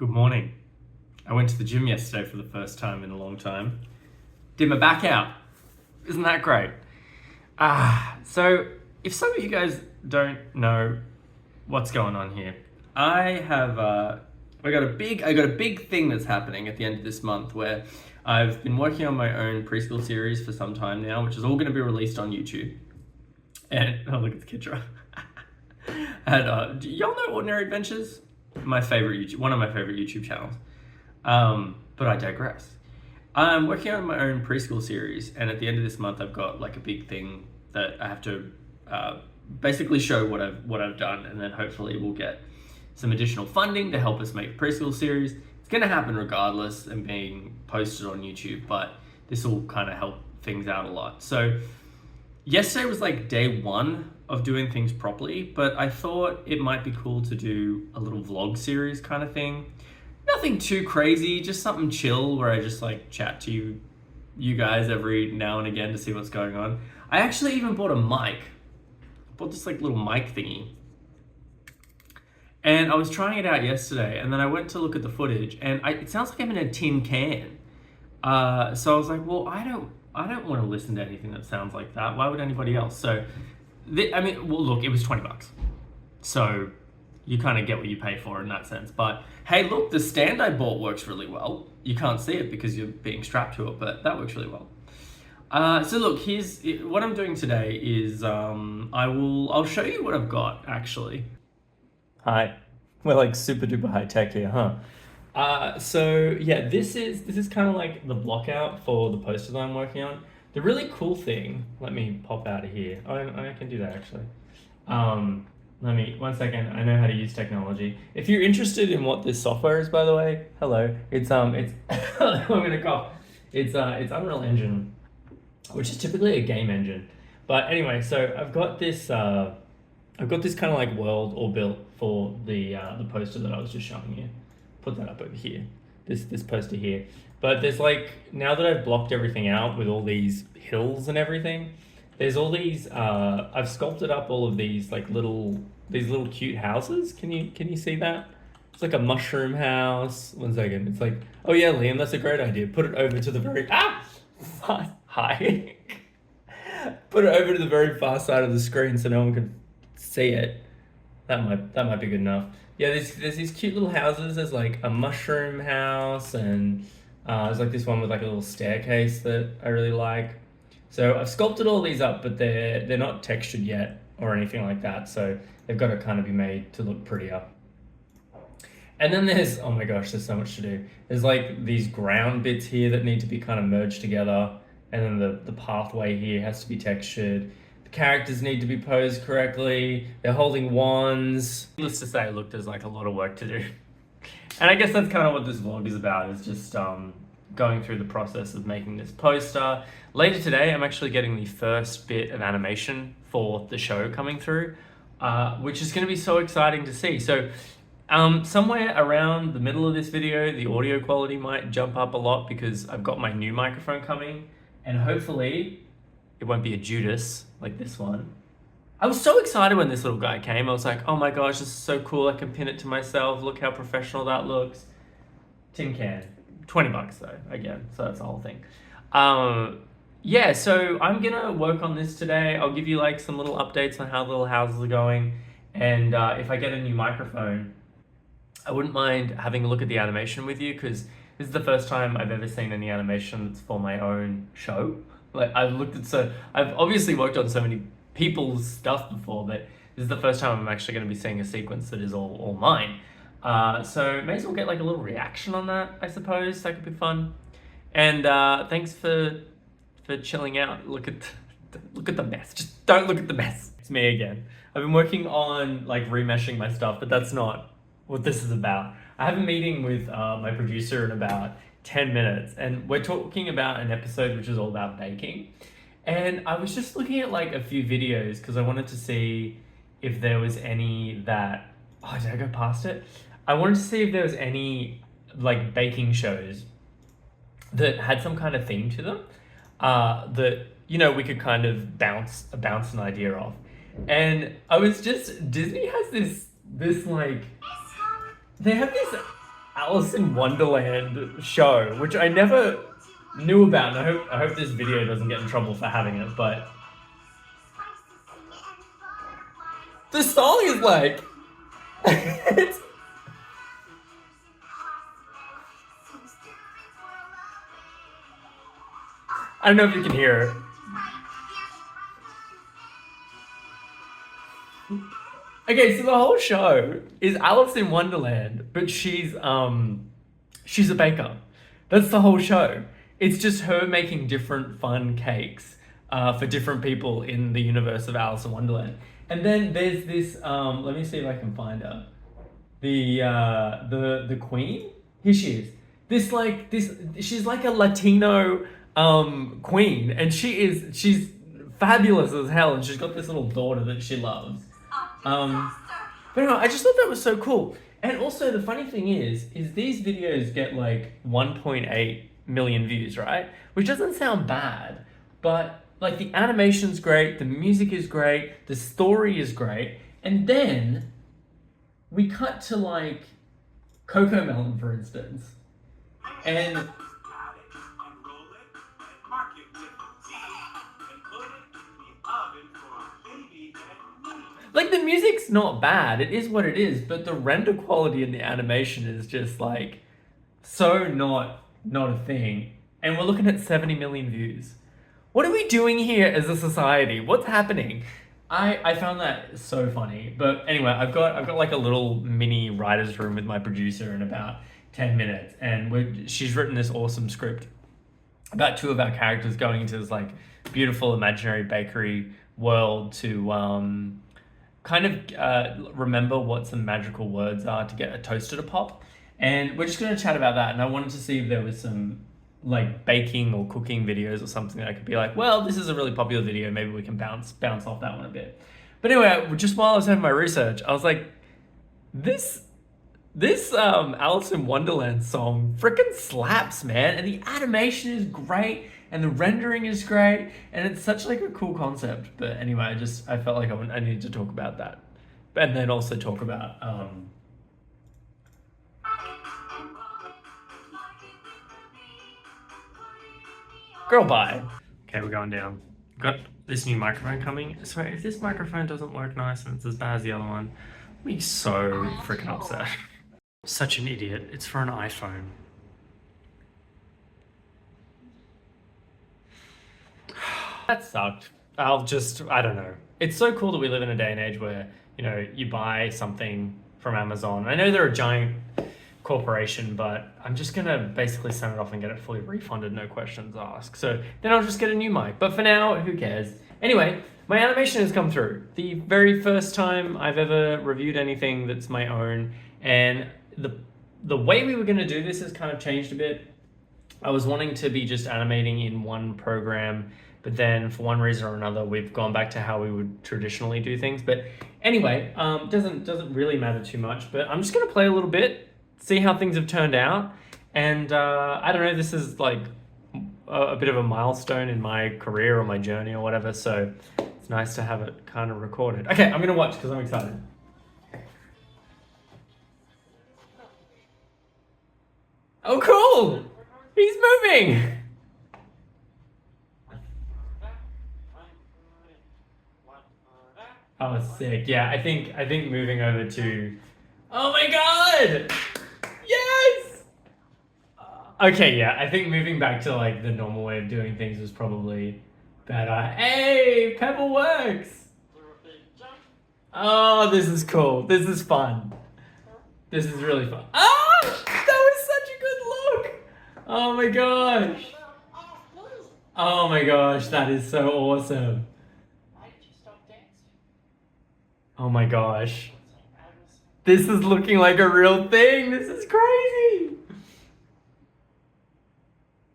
Good morning. I went to the gym yesterday for the first time in a long time. Did my back out. Isn't that great? So if some of you guys don't know what's going on here, I got a big thing that's happening at the end of this month where I've been working on my own preschool series for some time now, which is all going to be released on YouTube. And oh, look at the Kidra. And do y'all know Ordinary Adventures? One of my favorite YouTube channels. But I digress. I'm working on my own preschool series, and at the end of this month, I've got like a big thing that I have to basically show what I've done, and then hopefully we'll get some additional funding to help us make the preschool series. It's going to happen regardless and being posted on YouTube, but this will kind of help things out a lot. So yesterday was like day one of doing things properly, but I thought it might be cool to do a little vlog series kind of thing. Nothing too crazy, just something chill where I just like chat to you guys every now and again to see what's going on. I actually even bought a mic. I bought this like little mic thingy. And I was trying it out yesterday, and then I went to look at the footage, and it sounds like I'm in a tin can. So I was like, well, I don't want to listen to anything that sounds like that. Why would anybody else? So, look, it was $20. So you kind of get what you pay for in that sense. But hey, look, the stand I bought works really well. You can't see it because you're being strapped to it, but that works really well. So look, here's what I'm doing today is I'll show you what I've got actually. Hi, we're like super duper high tech here, huh? So yeah, this is kind of like the block out for the poster that I'm working on. The really cool thing, let me pop out of here. Oh, I can do that actually. Let me, one second, I know how to use technology. If you're interested in what this software is, by the way, hello, it's I'm gonna cough. It's Unreal Engine, which is typically a game engine. But anyway, so I've got this kind of like world all built for the poster that I was just showing you. Put that up over here, this poster here. But there's like, now that I've blocked everything out with all these hills and everything, there's all these, I've sculpted up all of these like these little cute houses. Can you see that? It's like a mushroom house. One second, it's like, oh yeah, Liam, that's a great idea. Put it over to the very, hi. Put it over to the very far side of the screen so no one can see it. That might be good enough. Yeah, there's these cute little houses. There's like a mushroom house, and there's like this one with like a little staircase that I really like. So I've sculpted all these up, but they're not textured yet or anything like that. So they've got to kind of be made to look prettier. And then there's, oh my gosh, there's so much to do. There's like these ground bits here that need to be kind of merged together. And then the pathway here has to be textured. The characters need to be posed correctly. They're holding wands. Needless to say, look, there's like a lot of work to do. And I guess that's kind of what this vlog is about, is just going through the process of making this poster. Later today, I'm actually getting the first bit of animation for the show coming through, which is going to be so exciting to see. So somewhere around the middle of this video, the audio quality might jump up a lot because I've got my new microphone coming, and hopefully it won't be a Judas like this one. I was so excited when this little guy came. I was like, oh my gosh, this is so cool. I can pin it to myself. Look how professional that looks. Tin can. $20 though, again, so that's the whole thing. Yeah, so I'm gonna work on this today. I'll give you like some little updates on how the little houses are going, and if I get a new microphone, I wouldn't mind having a look at the animation with you, because this is the first time I've ever seen any animation that's for my own show. Like I've obviously worked on so many people's stuff before, but this is the first time I'm actually going to be seeing a sequence that is all mine. So may as well get like a little reaction on that, I suppose. That could be fun. And thanks for chilling out. Look at the mess. Just don't look at the mess. It's me again. I've been working on like remeshing my stuff, but that's not what this is about. I have a meeting with my producer in about 10 minutes, and we're talking about an episode which is all about baking. And I was just looking at like a few videos because I wanted to see if there was any that, oh, did I go past it? I wanted to see if there was any like baking shows that had some kind of theme to them, that, you know, we could kind of bounce an idea off. And I was just, Disney has this like, they have this Alice in Wonderland show, which I never knew about, and I hope this video doesn't get in trouble for having it, but the song is like it's, I don't know if you can hear it. Okay, so the whole show is Alice in Wonderland, but she's a baker. That's the whole show. It's just her making different fun cakes for different people in the universe of Alice in Wonderland. And then there's this let me see if I can find her. The queen. Here she is. This she's like a Latino queen, and she's fabulous as hell, and she's got this little daughter that she loves. But anyway, I just thought that was so cool. And also the funny thing is these videos get like 1.8 million views, right? Which doesn't sound bad, but like the animation's great, the music is great, the story is great, and then we cut to like Coco Melon, for instance, and like the music's not bad, it is what it is, but the render quality in the animation is just like so not a thing. And we're looking at 70 million views. What are we doing here as a society? What's happening? I found that so funny. But anyway, I've got like a little mini writer's room with my producer in about 10 minutes, and she's written this awesome script about two of our characters going into this like beautiful imaginary bakery world to kind of remember what some magical words are to get a toaster to pop. And we're just going to chat about that. And I wanted to see if there was some like baking or cooking videos or something that I could be like, well, this is a really popular video, maybe we can bounce off that one a bit. But anyway, just while I was having my research, I was like, this Alice in Wonderland song freaking slaps, man, and the animation is great and the rendering is great, and it's such like a cool concept. But anyway, I felt like I needed to talk about that, and then also talk about girl, bye. Okay, we're going down. Got this new microphone coming. So if this microphone doesn't work nice and it's as bad as the other one, I'll be so freaking upset. Such an idiot. It's for an iPhone. That sucked. I don't know. It's so cool that we live in a day and age where, you know, you buy something from Amazon. I know they're a giant corporation, but I'm just gonna basically send it off and get it fully refunded, no questions asked. So then I'll just get a new mic. But for now, who cares? Anyway, my animation has come through. The very first time I've ever reviewed anything that's my own, and the way we were gonna do this has kind of changed a bit. I was wanting to be just animating in one program, but then for one reason or another, we've gone back to how we would traditionally do things. But anyway, doesn't really matter too much, but I'm just gonna play a little bit, see how things have turned out. And I don't know, this is like a bit of a milestone in my career or my journey or whatever, so it's nice to have it kind of recorded. Okay, I'm gonna watch because I'm excited. Oh, cool! He's moving! Oh, sick. Yeah, I think moving over to... Oh my god! Yes! Okay, yeah, I think moving back to like the normal way of doing things was probably better. Hey, Pebble works! Oh, this is cool. This is fun. This is really fun. Ah! That was such a good look! Oh my gosh! Oh my gosh, that is so awesome. Oh my gosh. This is looking like a real thing. This is crazy.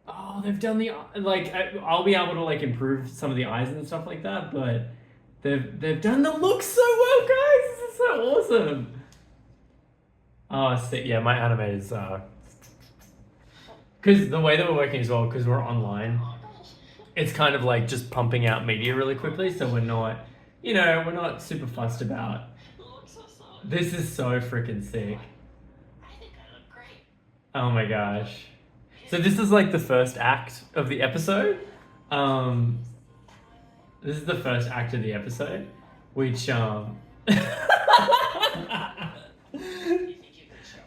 Oh, they've done the, like, I'll be able to like improve some of the eyes and stuff like that, but they've done the look so well, guys. This is so awesome. Oh, sick. Yeah, my animators, because the way that we're working as well, because we're online, it's kind of like just pumping out media really quickly, so we're not, you know, we're not super fussed about. This is so freaking sick. I think I look great. Oh my gosh. So this is like the first act of the episode. Um, this is the first act of the episode, which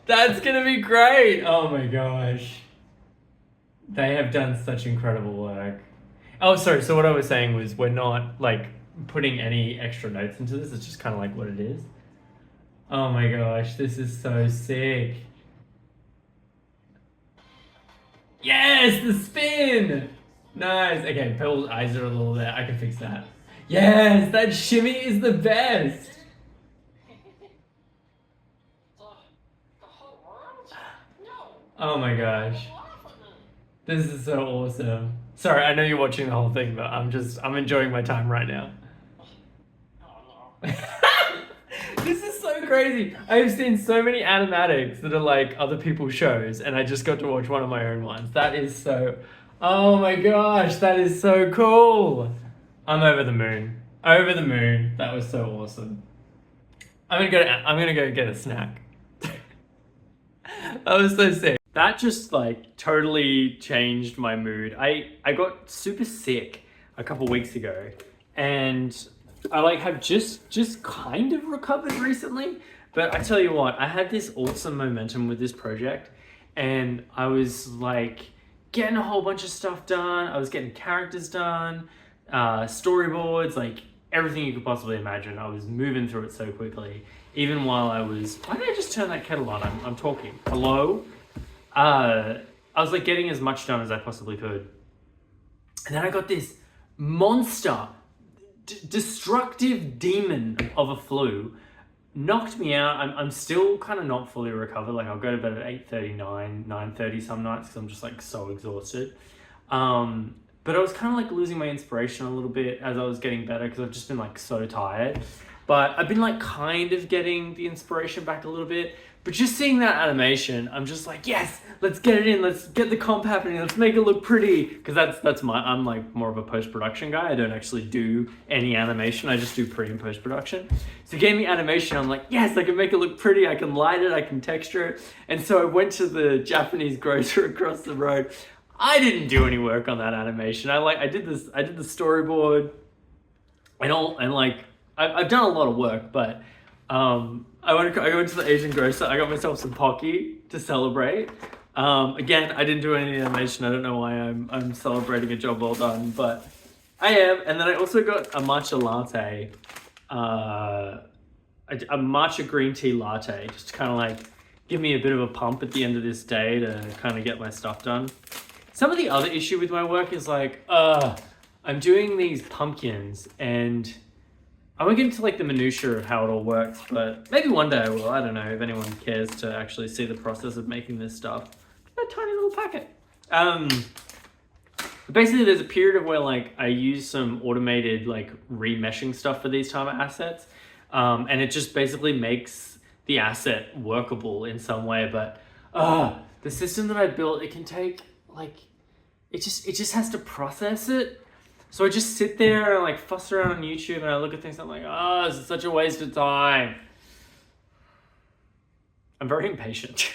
that's gonna be great. Oh my gosh. They have done such incredible work. Oh, sorry. So what I was saying was we're not like putting any extra notes into this. It's just kind of like what it is. Oh my gosh, this is so sick. Yes, the spin. Nice. Okay, Pearl's eyes are a little there. I can fix that. Yes, that shimmy is the best. Oh my gosh. This is so awesome. Sorry, I know you're watching the whole thing, but I'm enjoying my time right now. This is so crazy. I've seen so many animatics that are like other people's shows, and I just got to watch one of my own ones. That is so. Oh my gosh, that is so cool. I'm over the moon. Over the moon. That was so awesome. I'm gonna go get a snack. That was so sick. That just like totally changed my mood. I got super sick a couple weeks ago, and I like have just kind of recovered recently. But I tell you what, I had this awesome momentum with this project, and I was like getting a whole bunch of stuff done. I was getting characters done, storyboards, like everything you could possibly imagine. I was moving through it so quickly. Even while I was, why did I just turn that kettle on? I'm talking. Hello? I was like getting as much done as I possibly could. And then I got this monster, destructive demon of a flu, knocked me out. I'm still kind of not fully recovered. Like I'll go to bed at 8:30, 9:30 some nights because I'm just like so exhausted. But I was kind of like losing my inspiration a little bit as I was getting better because I've just been like so tired. But I've been like kind of getting the inspiration back a little bit. But just seeing that animation, I'm just like, yes, let's get it in. Let's get the comp happening. Let's make it look pretty. Because I'm like more of a post-production guy. I don't actually do any animation. I just do pre and post-production. So getting the animation, I'm like, yes, I can make it look pretty. I can light it. I can texture it. And so I went to the Japanese grocer across the road. I didn't do any work on that animation. I did the storyboard and like I've done a lot of work, but I went to the Asian grocer. I got myself some Pocky to celebrate. Again, I didn't do any animation. I don't know why I'm celebrating a job well done, but I am. And then I also got a matcha latte, a matcha green tea latte, just to kind of like give me a bit of a pump at the end of this day to kind of get my stuff done. Some of the other issue with my work is like, I'm doing these pumpkins, and I won't get into like the minutiae of how it all works, but maybe one day I will. I don't know if anyone cares to actually see the process of making this stuff. A tiny little packet. Basically, there's a period of where like I use some automated like remeshing stuff for these type of assets, and it just basically makes the asset workable in some way. But the system that I built, it can take like it just has to process it. So I just sit there and like fuss around on YouTube and I look at things and I'm like, oh, this is such a waste of time. I'm very impatient.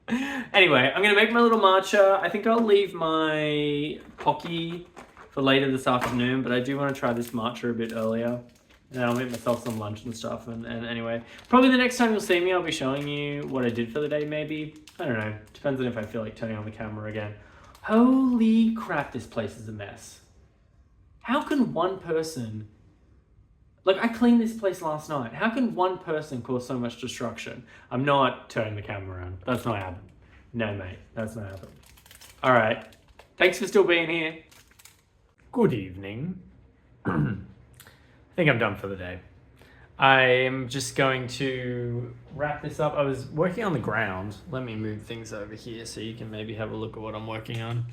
Anyway, I'm gonna make my little matcha. I think I'll leave my Pocky for later this afternoon, but I do want to try this matcha a bit earlier. And I'll make myself some lunch and stuff. And anyway, probably the next time you'll see me, I'll be showing you what I did for the day maybe. I don't know. Depends on if I feel like turning on the camera again. Holy crap, this place is a mess. How can one person, like I cleaned this place last night. How can one person cause so much destruction? I'm not turning the camera around. That's not happening. No, mate, that's not happening. All right. Thanks for still being here. Good evening. I think I'm done for the day. I'm just going to wrap this up. I was working on the ground. Let me move things over here so you can maybe have a look at what I'm working on.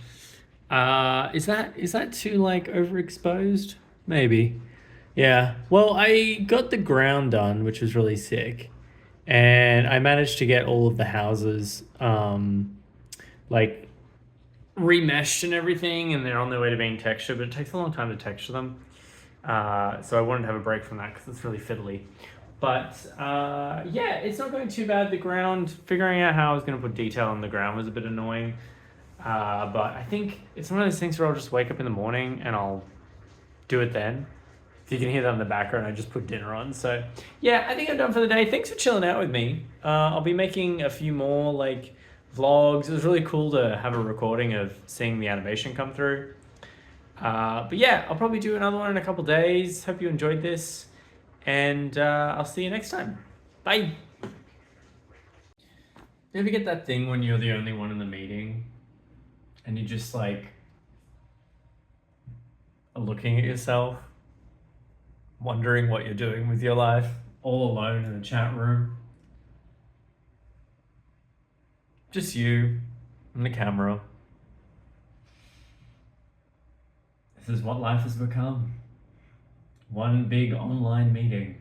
Is that too like overexposed? Maybe. Yeah. Well, I got the ground done, which was really sick. And I managed to get all of the houses like remeshed and everything, and they're on their way to being textured, but it takes a long time to texture them. So I wanted to have a break from that because it's really fiddly. But yeah, it's not going too bad. The ground, figuring out how I was going to put detail on the ground was a bit annoying. But I think it's one of those things where I'll just wake up in the morning and I'll do it then. If you can hear that in the background, I just put dinner on. So yeah, I think I'm done for the day. Thanks for chilling out with me. I'll be making a few more like vlogs. It was really cool to have a recording of seeing the animation come through. But yeah, I'll probably do another one in a couple days. Hope you enjoyed this. And I'll see you next time. Bye. You ever get that thing when you're the only one in the meeting and you just like are looking at yourself, wondering what you're doing with your life, all alone in the chat room? Just you and the camera. This is what life has become. One big online meeting.